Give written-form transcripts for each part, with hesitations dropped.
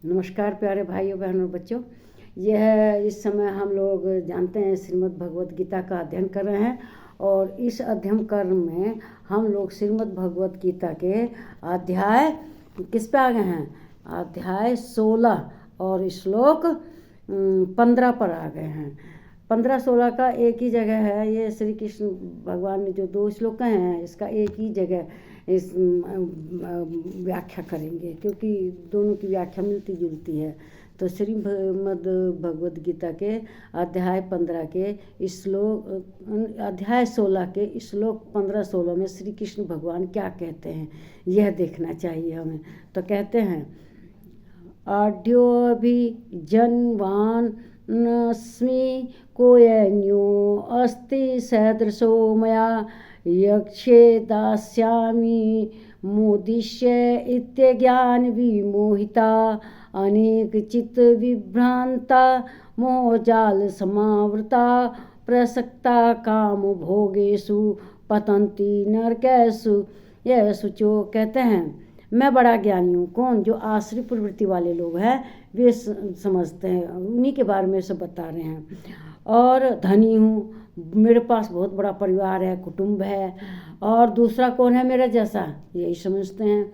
नमस्कार प्यारे भाइयों बहनों और बच्चों। यह इस समय हम लोग जानते हैं श्रीमद् भगवत गीता का अध्ययन कर रहे हैं और इस अध्ययन क्रम में हम लोग श्रीमद् भगवत गीता के अध्याय किस पे आ गए हैं? अध्याय 16 और श्लोक 15 पर आ गए हैं। 15-16 का एक ही जगह है। ये श्री कृष्ण भगवान ने जो 2 श्लोक कहे हैं इसका एक ही जगह इस व्याख्या करेंगे, क्योंकि दोनों की व्याख्या मिलती जुलती है। तो श्रीमद् भगवद गीता के अध्याय 15 के श्लोक अध्याय 16 के श्लोक 15-16 में श्री कृष्ण भगवान क्या कहते हैं यह देखना चाहिए हमें। तो कहते हैं, आढ्योऽभिजन्वान् नस्मि कोऽन्यो अस्ति सदृशो मया यक्षे दास्यामि मोदिष्य इत्यज्ञान विमोहिता अनेक चित्त विभ्रांता मोहजाल समावृता प्रसक्ता काम भोगेषु पतंती नरकेषु। यह सुचो कहते हैं, मैं बड़ा ज्ञानी हूँ। कौन? जो आश्रित प्रवृत्ति वाले लोग हैं वे समझते हैं, उन्हीं के बारे में सब बता रहे हैं। और धनी हूँ, मेरे पास बहुत बड़ा परिवार है, कुटुंब है। और दूसरा कौन है मेरा जैसा? यही समझते हैं।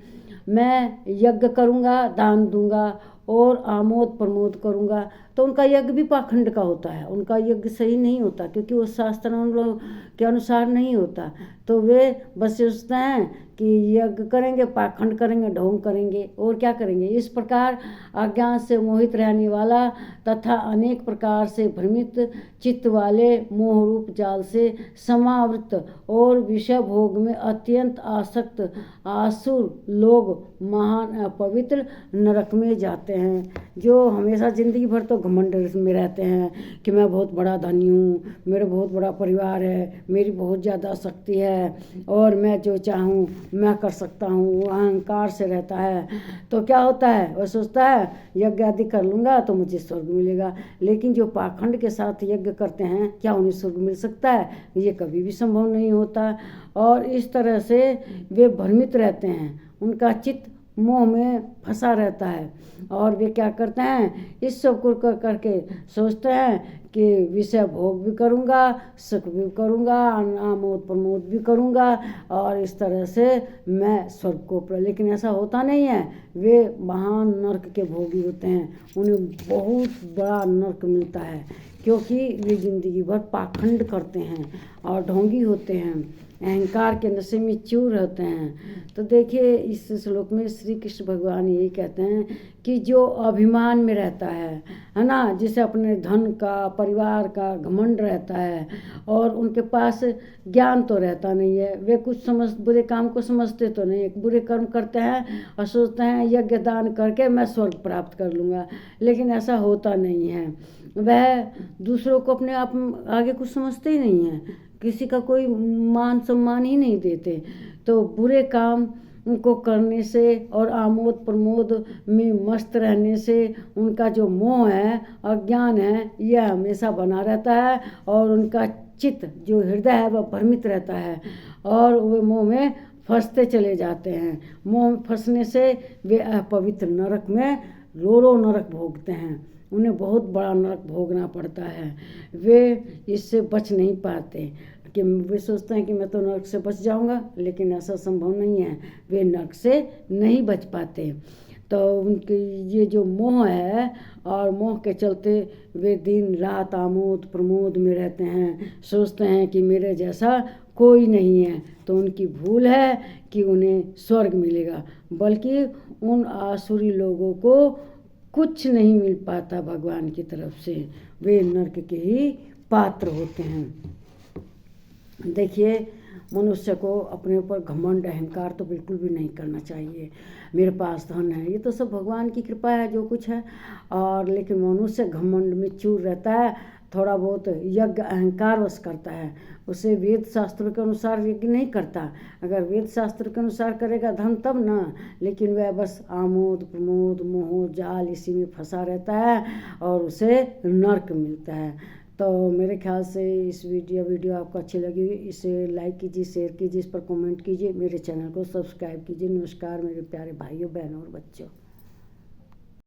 मैं यज्ञ करूँगा, दान दूंगा और आमोद प्रमोद करूँगा, तो उनका यज्ञ भी पाखंड का होता है। उनका यज्ञ सही नहीं होता, क्योंकि वो शास्त्रों के अनुसार नहीं होता। तो वे बस सोचते हैं कि यज्ञ करेंगे, पाखंड करेंगे, ढोंग करेंगे और क्या करेंगे। इस प्रकार अज्ञान से मोहित रहने वाला तथा अनेक प्रकार से भ्रमित चित्त वाले मोह रूप जाल से समावृत और विषय भोग में अत्यंत आसक्त आसुर लोग महान अपवित्र नरक में जाते हैं। जो हमेशा जिंदगी भर तो घमंड में रहते हैं कि मैं बहुत बड़ा धनी हूँ, मेरा बहुत बड़ा परिवार है, मेरी बहुत ज़्यादा शक्ति है और मैं जो चाहूँ मैं कर सकता हूँ, अहंकार से रहता है। तो क्या होता है, वह सोचता है यज्ञ आदि कर लूँगा तो मुझे स्वर्ग मिलेगा। लेकिन जो पाखंड के साथ यज्ञ करते हैं, क्या उन्हें स्वर्ग मिल सकता है? ये कभी भी संभव नहीं होता। और इस तरह से वे भ्रमित रहते हैं, उनका चित्त मोह में फंसा रहता है। और वे क्या करते हैं, इस सब को करके सोचते हैं कि विषय भोग भी करूँगा, सुख भी करूँगा, आमोद प्रमोद भी करूँगा और इस तरह से मैं स्वर्ग को लेकिन ऐसा होता नहीं है। वे महान नरक के भोगी होते हैं, उन्हें बहुत बड़ा नरक मिलता है, क्योंकि वे जिंदगी भर पाखंड करते हैं और ढोंगी होते हैं, अहंकार के नशे में चूर होते हैं। तो देखिए इस श्लोक में श्री कृष्ण भगवान यही कहते हैं कि जो अभिमान में रहता है ना, जिसे अपने धन का, परिवार का घमंड रहता है और उनके पास ज्ञान तो रहता नहीं है, वे कुछ बुरे काम को समझते तो नहीं, बुरे कर्म करते हैं और सोचते हैं यज्ञ दान करके मैं स्वर्ग प्राप्त कर लूँगा। लेकिन ऐसा होता नहीं है। वह दूसरों को अपने आप आगे कुछ समझते ही नहीं है, किसी का कोई मान सम्मान ही नहीं देते। तो बुरे काम उनको करने से और आमोद प्रमोद में मस्त रहने से उनका जो मोह है, अज्ञान है, यह हमेशा बना रहता है और उनका चित्त जो हृदय है वह भ्रमित रहता है और वे मोह में फंसते चले जाते हैं। मोह में फंसने से वे अपवित्र नरक में रो नरक भोगते हैं, उन्हें बहुत बड़ा नरक भोगना पड़ता है। वे इससे बच नहीं पाते कि वे सोचते हैं कि मैं तो नरक से बच जाऊंगा, लेकिन ऐसा संभव नहीं है, वे नरक से नहीं बच पाते। तो उनके ये जो मोह है और मोह के चलते वे दिन रात आमोद प्रमोद में रहते हैं, सोचते हैं कि मेरे जैसा कोई नहीं है। तो उनकी भूल है कि उन्हें स्वर्ग मिलेगा, बल्कि उन आसुरी लोगों को कुछ नहीं मिल पाता भगवान की तरफ से, वे नरक के ही पात्र होते हैं। देखिए मनुष्य को अपने ऊपर घमंड अहंकार तो बिल्कुल भी नहीं करना चाहिए। मेरे पास धन है, ये तो सब भगवान की कृपा है जो कुछ है। और लेकिन मनुष्य घमंड में चूर रहता है, थोड़ा बहुत यज्ञ अहंकार वश करता है, उसे वेद शास्त्रों के अनुसार यज्ञ नहीं करता। अगर वेद शास्त्र के अनुसार करेगा धन तब ना, लेकिन वह बस आमोद प्रमोद मोह जाल इसी में फंसा रहता है और उसे नरक मिलता है। तो मेरे ख्याल से इस वीडियो आपको अच्छी लगी, इसे लाइक कीजिए, शेयर कीजिए, इस पर कमेंट कीजिए, मेरे चैनल को सब्सक्राइब कीजिए। नमस्कार मेरे प्यारे भाइयों बहनों और बच्चों।